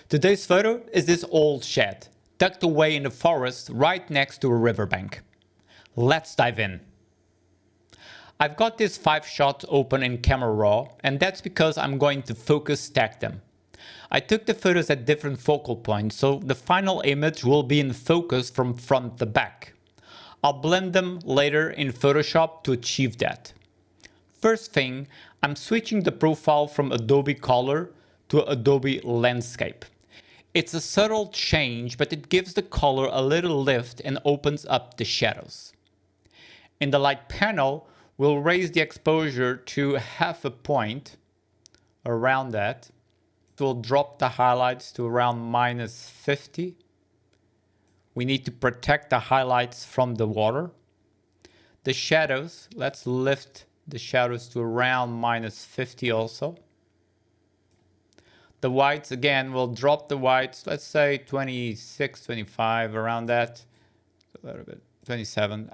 Today's photo is this old shed, tucked away in the forest right next to a riverbank. Let's dive in. I've got these 5 shots open in camera raw, and that's because I'm going to focus stack them. I took the photos at different focal points, so the final image will be in focus from front to back. I'll blend them later in Photoshop to achieve that. First thing, I'm switching the profile from Adobe Color to Adobe Landscape. It's a subtle change, but it gives the color a little lift and opens up the shadows. In the light panel, we'll raise the exposure to 0.5 point around that. We'll drop the highlights to around -50. We need to protect the highlights from the water. The shadows, let's lift the shadows to around -50 also. The whites, again, we'll drop the whites, let's say 26, 25, around that, a little bit, 27.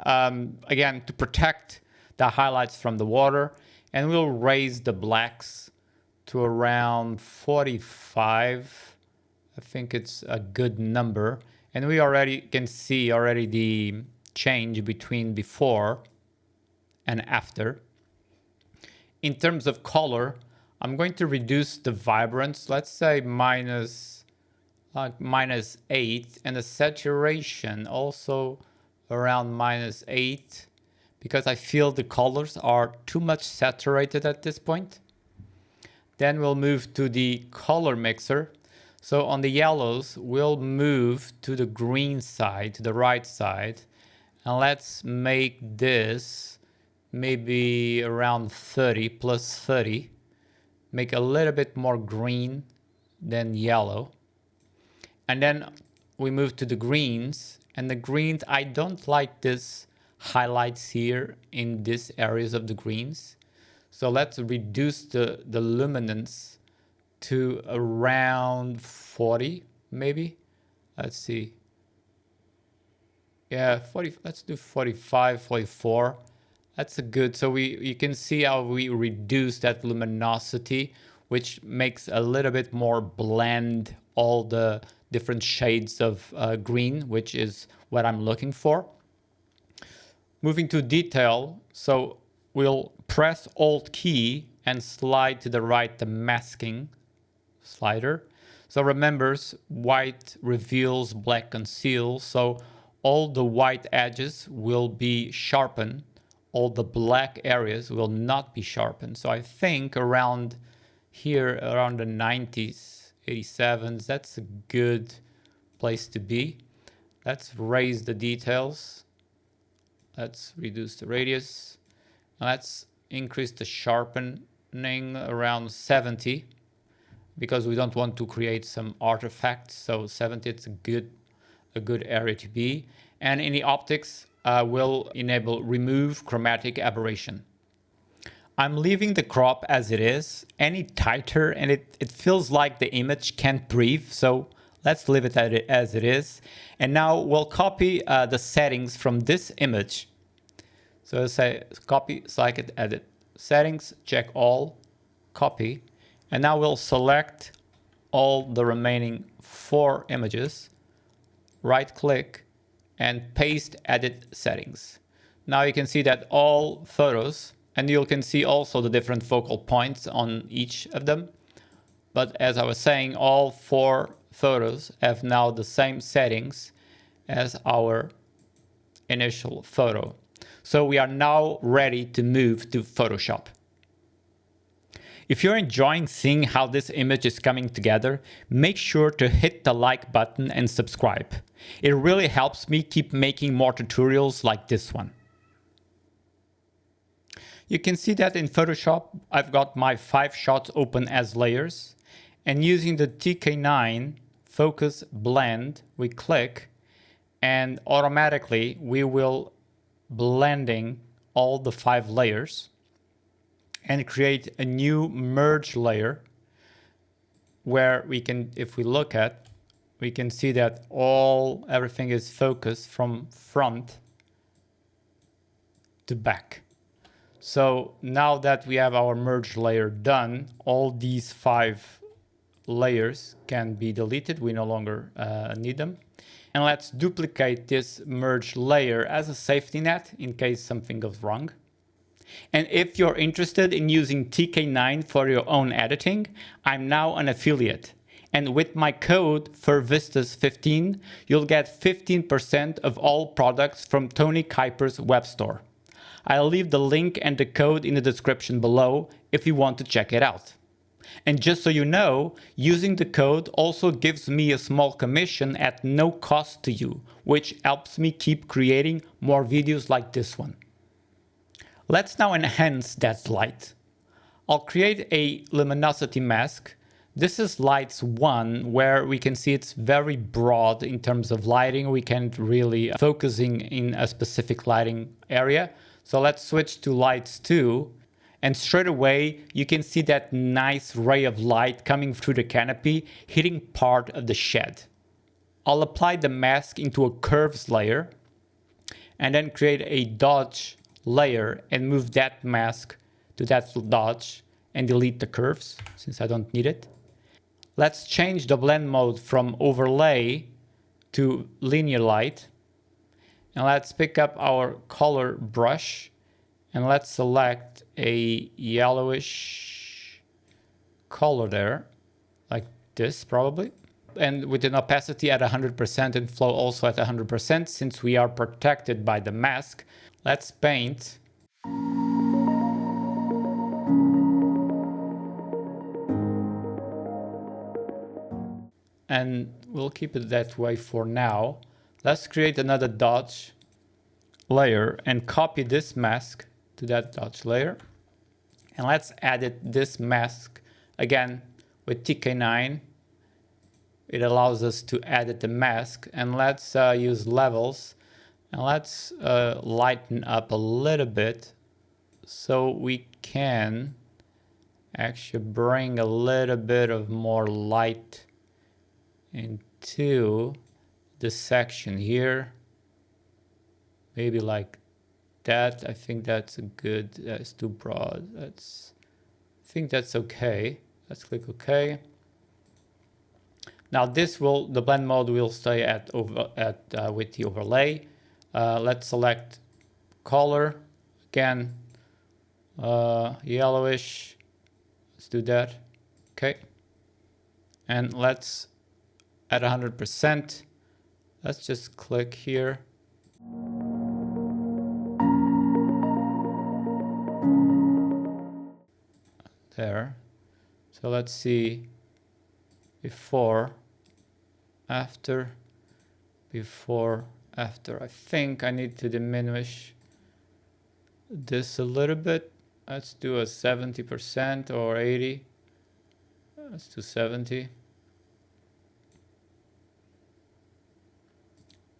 Again, to protect the highlights from the water, and we'll raise the blacks to around 45. I think it's a good number. And we already can see already the change between before and after. In terms of color, I'm going to reduce the vibrance, let's say -8, and the saturation also around -8, because I feel the colors are too much saturated at this point. Then we'll move to the color mixer. So on the yellows, we'll move to the green side, to the right side, and let's make this maybe around 30, +30. Make a little bit more green than yellow. And then we move to the greens, and the greens, I don't like this highlights here in these areas of the greens. So let's reduce the luminance to around 40, maybe. Let's see. Yeah, 40, let's do 45, 44. That's a good, so you can see how we reduce that luminosity, which makes a little bit more blend all the different shades of green, which is what I'm looking for. Moving to detail, so we'll press Alt key and slide to the right the masking slider. So remembers, white reveals, black conceals. So all the white edges will be sharpened. All the black areas will not be sharpened. So I think around here, around the 90s, 87s, that's a good place to be. Let's raise the details. Let's reduce the radius. Let's increase the sharpening around 70, because we don't want to create some artifacts. So 70, it's a good area to be. And in the optics, we'll enable remove chromatic aberration. I'm leaving the crop as it is. Any tighter and it feels like the image can't breathe. So let's leave it as it is. And now we'll copy the settings from this image. So say copy, select, edit. Settings, check all, copy. And now we'll select all the remaining 4 images, right click, and paste edit settings. Now you can see that all photos, and you can see also the different focal points on each of them. But as I was saying, all 4 photos have now the same settings as our initial photo. So we are now ready to move to Photoshop. If you're enjoying seeing how this image is coming together, make sure to hit the like button and subscribe. It really helps me keep making more tutorials like this one. You can see that in Photoshop, I've got my 5 shots open as layers, and using the TK9 focus blend, we click, and automatically we will blending all the 5 layers and create a new merge layer where we can, if we look at, we can see that everything is focused from front to back. So now that we have our merge layer done, all these 5 layers can be deleted. We no longer need them. And let's duplicate this merge layer as a safety net in case something goes wrong. And if you're interested in using TK9 for your own editing, I'm now an affiliate. And with my code FurVistas15, you'll get 15% of all products from Tony Kuiper's web store. I'll leave the link and the code in the description below if you want to check it out. And just so you know, using the code also gives me a small commission at no cost to you, which helps me keep creating more videos like this one. Let's now enhance that light. I'll create a luminosity mask. This is lights 1, where we can see it's very broad in terms of lighting. We can't really focusing in a specific lighting area. So let's switch to lights 2. And straight away, you can see that nice ray of light coming through the canopy, hitting part of the shed. I'll apply the mask into a curves layer and then create a dodge layer and move that mask to that dodge and delete the curves since I don't need it. Let's change the blend mode from overlay to linear light. And let's pick up our color brush and let's select a yellowish color there, like this probably. And with an opacity at 100% and flow also at 100%, since we are protected by the mask, let's paint. And we'll keep it that way for now. Let's create another dodge layer and copy this mask to that dodge layer. And let's edit this mask again with TK9. It allows us to edit the mask, and let's use levels and let's lighten up a little bit so we can actually bring a little bit of more light into this section here. Maybe like that. I think that's a good, that's too broad. I think that's okay. Let's click OK. Now this will, the blend mode will stay at with the overlay. Let's select color again, yellowish. Let's do that. Okay. And let's at 100%. Let's just click here. There. So let's see before, after, before, after. I think I need to diminish this a little bit. Let's do a 70% or 80. Let's do 70.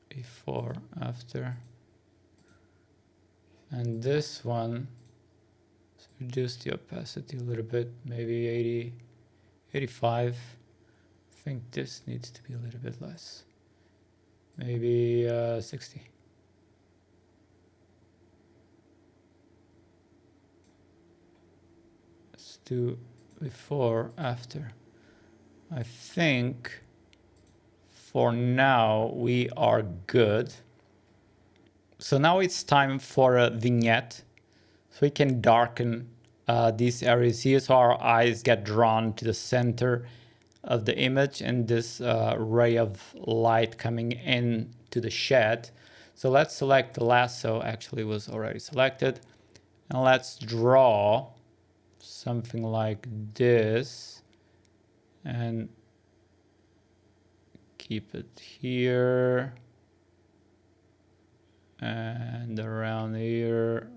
Before, after. And this one, let's reduce the opacity a little bit, maybe 80, 85. I think this needs to be a little bit less. Maybe 60. Let's do before, after. I think for now we are good. So now it's time for a vignette. So we can darken these areas here so our eyes get drawn to the center of the image and this ray of light coming in to the shed. So let's select the lasso, actually was already selected. And let's draw something like this and keep it here and around here,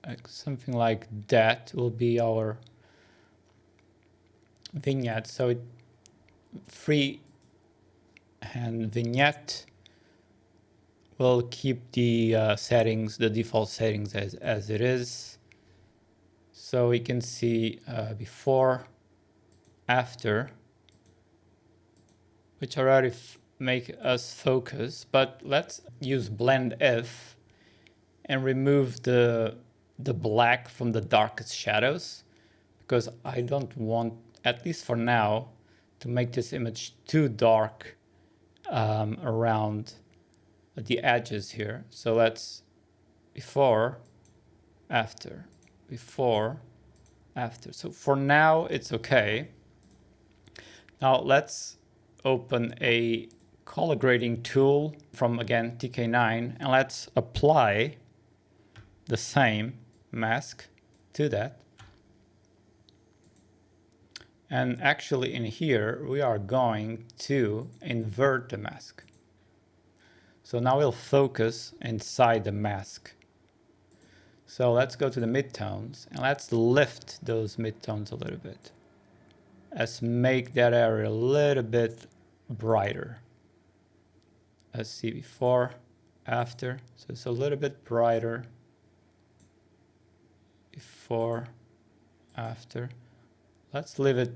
like something like that will be our vignette. So it free hand vignette will keep the settings, the default settings as it is. So we can see before, after, which already make us focus, but let's use blend if and remove the black from the darkest shadows, because I don't want, at least for now, to make this image too dark around the edges here. So let's before, after, before, after. So for now, it's okay. Now let's open a color grading tool from, again, TK9, and let's apply the same mask to that. And actually in here, we are going to invert the mask. So now we'll focus inside the mask. So let's go to the midtones and let's lift those midtones a little bit. Let's make that area a little bit brighter. Let's see before, after. So it's a little bit brighter. Before, after. Let's leave it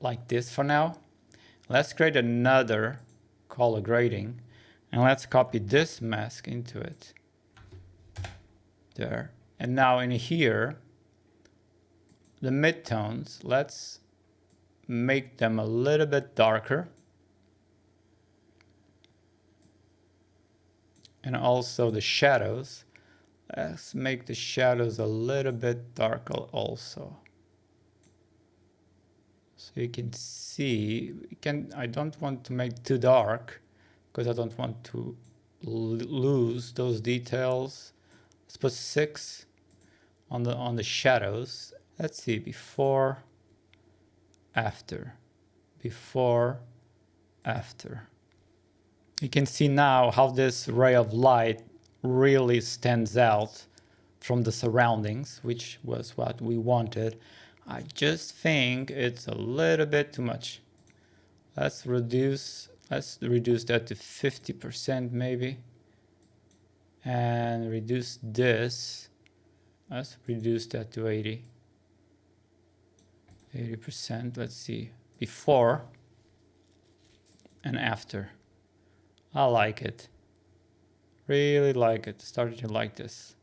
like this for now. Let's create another color grading and let's copy this mask into it. There. And now in here, the midtones, let's make them a little bit darker. And also the shadows, let's make the shadows a little bit darker also. So you can see, I don't want to make too dark because I don't want to lose those details. Let's put 6 on the shadows. Let's see, before, after, before, after. You can see now how this ray of light really stands out from the surroundings, which was what we wanted. I just think it's a little bit too much. Let's reduce that to 50% maybe. And reduce this. Let's reduce that to 80%. Let's see. Before and after. I like it. Really like it. Started to like this.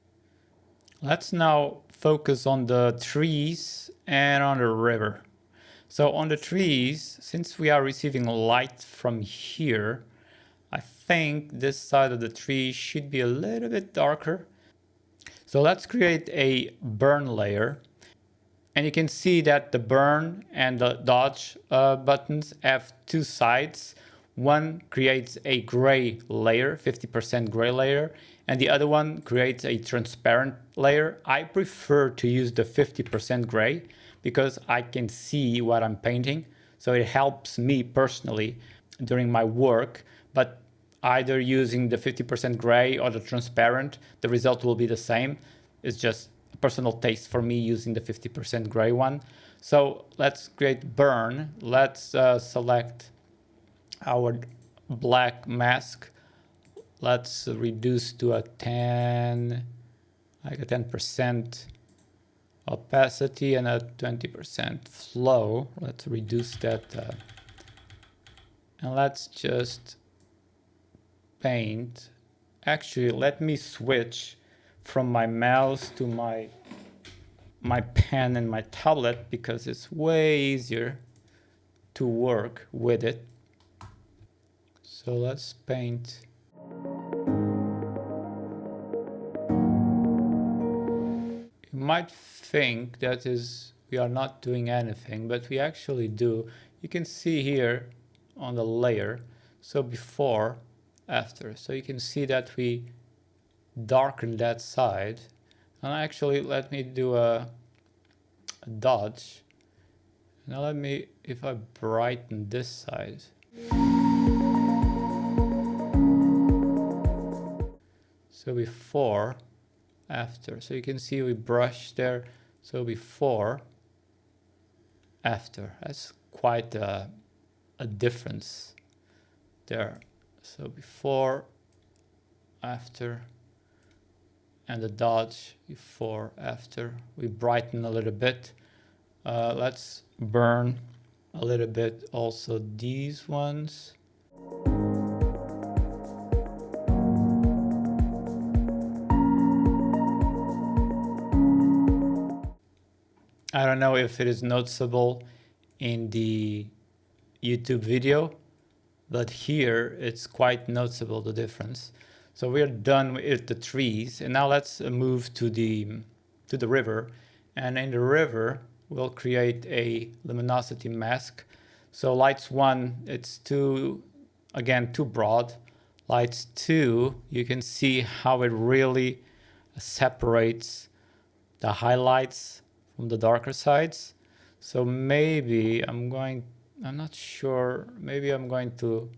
Let's now focus on the trees and on the river. So on the trees, since we are receiving light from here, I think this side of the tree should be a little bit darker. So let's create a burn layer. And you can see that the burn and the dodge buttons have 2 sides. One creates a gray layer, 50% gray layer, and the other one creates a transparent layer. I prefer to use the 50% gray because I can see what I'm painting. So it helps me personally during my work, but either using the 50% gray or the transparent, the result will be the same. It's just a personal taste for me using the 50% gray one. So let's create burn. Let's select our black mask. Let's reduce to a 10%, like a 10% opacity and a 20% flow. Let's reduce that. And let's just paint. Actually, let me switch from my mouse to my pen and my tablet because it's way easier to work with it. So let's paint. You might think that we are not doing anything, but we actually do. You can see here on the layer. So before, after. So you can see that we darken that side. And actually, let me do a dodge. Now let me, if I brighten this side. So before, after. So you can see we brush there. So before, after. That's quite a difference there. So before, after, and the dodge, before, after. We brighten a little bit. Let's burn a little bit also these ones. I don't know if it is noticeable in the YouTube video, but here it's quite noticeable, the difference. So we're done with the trees, and now let's move to the river. And in the river, we'll create a luminosity mask. So lights 1, it's too broad. Lights 2, you can see how it really separates the highlights from the darker sides. So maybe I'm not sure, maybe I'm going to,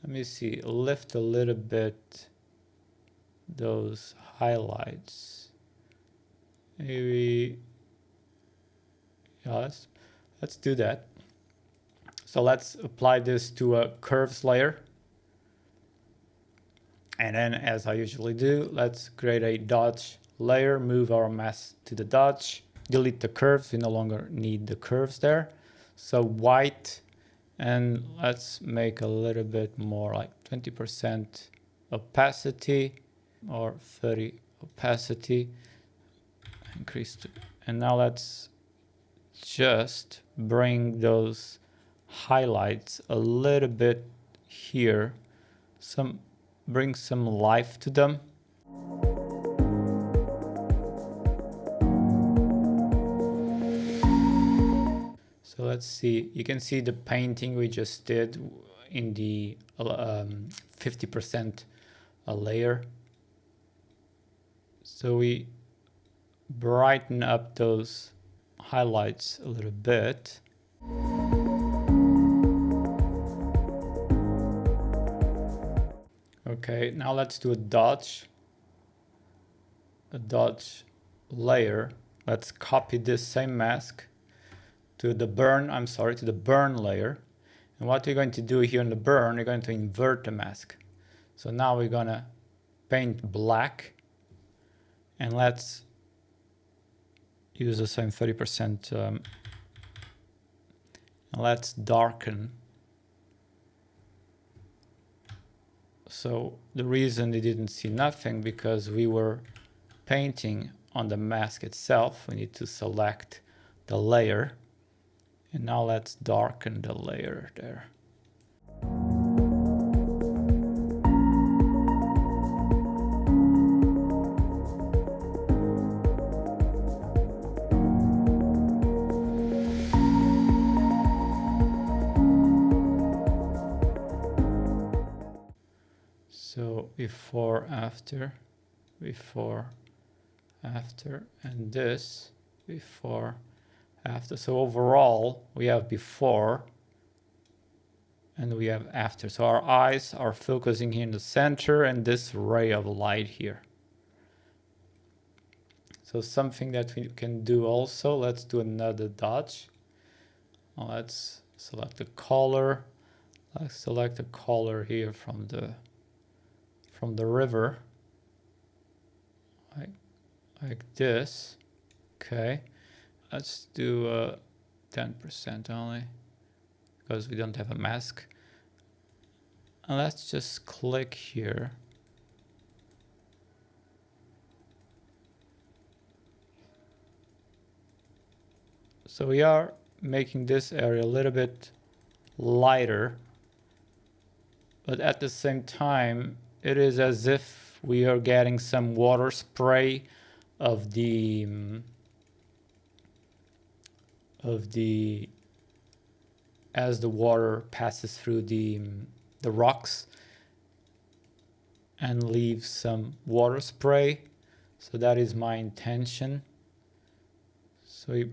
let me see, lift a little bit those highlights. Maybe, yes, let's do that. So let's apply this to a curves layer. And then, as I usually do, let's create a dodge layer, move our mask to the dodge, delete the curves. We no longer need the curves there. So white, and let's make a little bit more, like 20% opacity or 30 opacity. Increase to, and now let's just bring those highlights a little bit here, bring some life to them. So let's see, you can see the painting we just did in the 50% layer. So we brighten up those highlights a little bit. Okay, now let's do a dodge layer. Let's copy this same mask to the burn layer. And what we're going to do here in the burn, we're going to invert the mask. So now we're gonna paint black, and let's use the same 30%. And let's darken. So the reason you didn't see nothing, because we were painting on the mask itself. We need to select the layer. And now let's darken the layer there. So before, after, and this before, after. So overall, we have before and we have after. So our eyes are focusing here in the center and this ray of light here. So something that we can do also, let's do another dodge. Let's select the color. Let's select the color here from the river, like this. Okay, let's do 10% only because we don't have a mask. And let's just click here. So we are making this area a little bit lighter, but at the same time, it is as if we are getting some water spray of the as the water passes through the rocks and leaves some water spray. So that is my intention. So it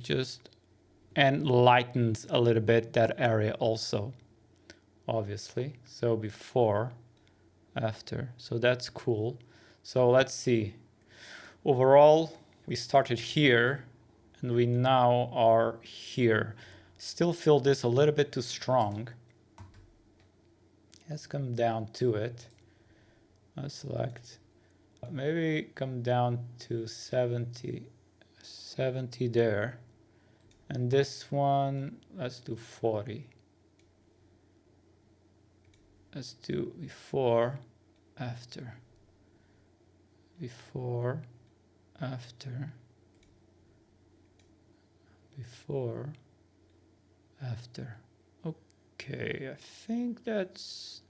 just, and lightens a little bit that area also, obviously. So before, after, so that's cool. So let's see. Overall, we started here and we now are here. Still feel this a little bit too strong. Let's come down to it. Let's select, maybe come down to 70 there. And this one, let's do 40. Let's do before, after, before, after, before, after. Okay, I think that's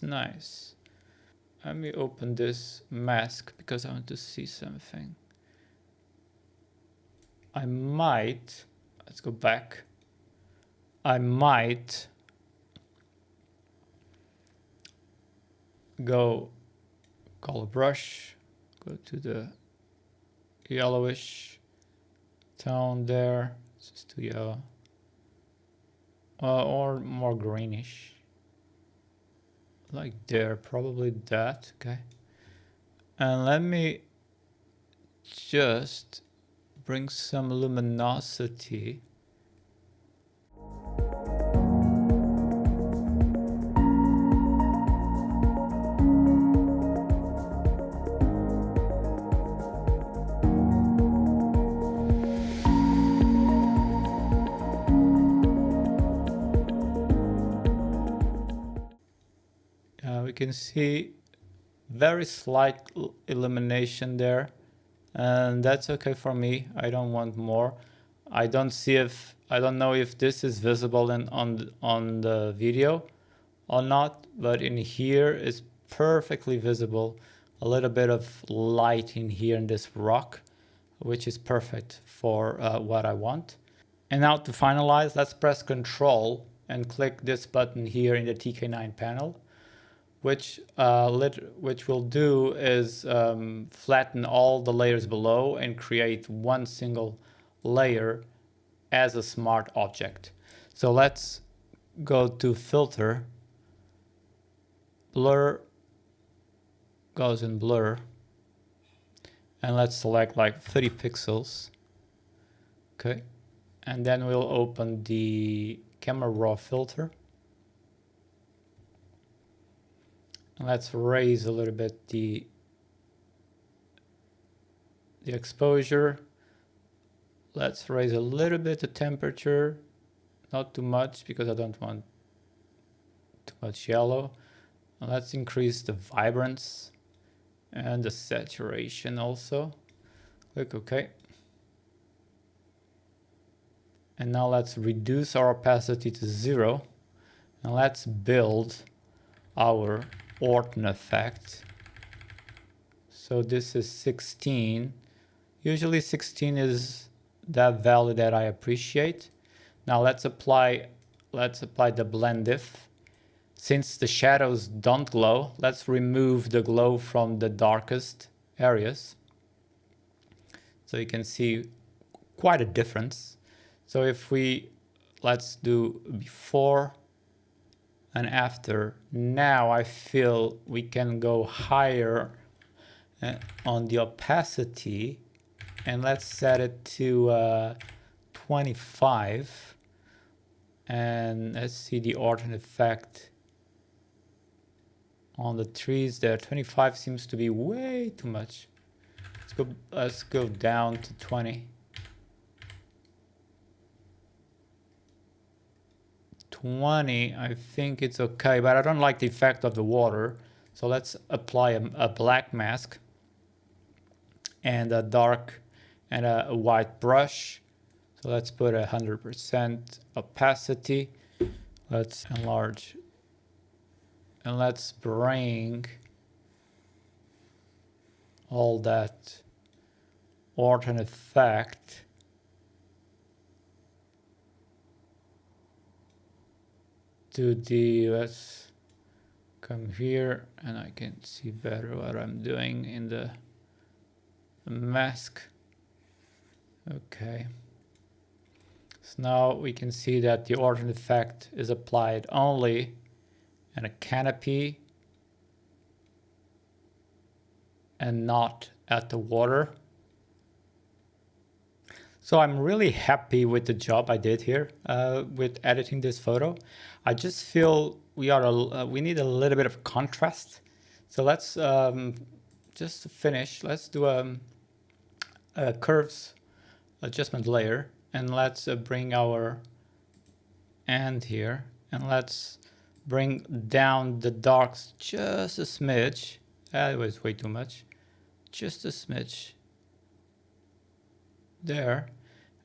nice. Let me open this mask because I want to see something. I might, let's go back. I might go color brush, go to the yellowish tone there. It's just too yellow. Or more greenish. Like there, probably that, okay. And let me just bring some luminosity. We can see very slight illumination there, and that's okay for me. I don't want more. I don't know if this is visible on the video or not, but in here it's perfectly visible. A little bit of light in here in this rock, which is perfect for what I want. And now to finalize, let's press Control and click this button here in the TK9 panel, which will do is flatten all the layers below and create one single layer as a smart object. So let's go to Filter, Blur goes in Blur, and let's select like 30 pixels. Okay, and then we'll open the Camera Raw filter. And let's raise a little bit the exposure. Let's raise a little bit the temperature, not too much because I don't want too much yellow. And let's increase the vibrance and the saturation also. Click OK. And now let's reduce our opacity to 0. And let's build our Orton effect. So this is 16. Usually 16 is that value that I appreciate. Now let's apply the blend if. Since the shadows don't glow, let's remove the glow from the darkest areas. So you can see quite a difference. So if let's do before and after. Now I feel we can go higher on the opacity, and let's set it to 25. And let's see the Orton effect on the trees there. 25 seems to be way too much. Let's go down to 20. 20, I think it's okay, but I don't like the effect of the water. So let's apply a black mask and a dark and a white brush. So let's put 100% opacity. Let's enlarge and let's bring all that Orton effect to the, let's come here and I can see better what I'm doing in the mask. Okay. So now we can see that the Orton effect is applied only in a canopy and not at the water. So I'm really happy with the job I did here with editing this photo. I just feel we need a little bit of contrast. So let's just to finish, let's do a curves adjustment layer, and let's bring our end here, and let's bring down the darks just a smidge. That was way too much. Just a smidge there.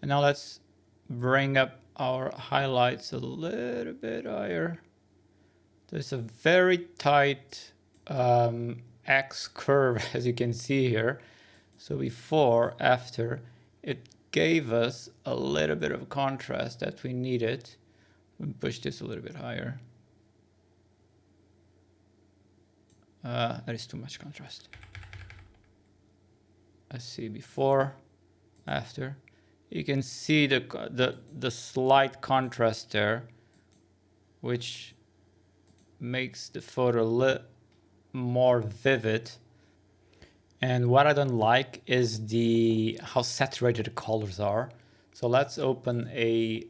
And now let's bring up our highlights a little bit higher. There's a very tight X curve, as you can see here. So before, after, it gave us a little bit of contrast that we needed. We'll push this a little bit higher. That is too much contrast. Let's see, before, after. You can see the slight contrast there, which makes the photo a little more vivid. And what I don't like is how saturated the colors are. So let's open a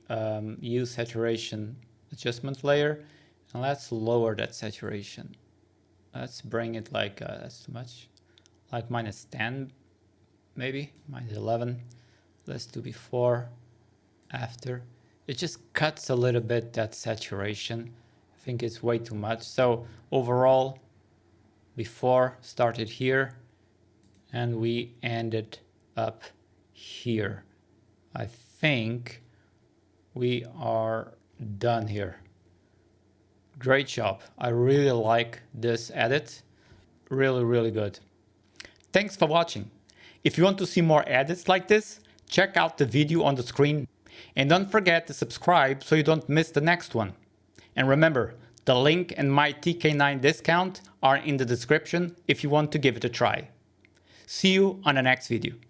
hue saturation adjustment layer, and let's lower that saturation. Let's bring it like, that's too much, like -10, maybe, -11. Let's do before, after. It just cuts a little bit that saturation. I think it's way too much. So overall, before started here, and we ended up here. I think we are done here. Great job. I really like this edit. Really, really good. Thanks for watching. If you want to see more edits like this, check out the video on the screen. And don't forget to subscribe so you don't miss the next one. And remember, the link and my TK9 discount are in the description if you want to give it a try. See you on the next video.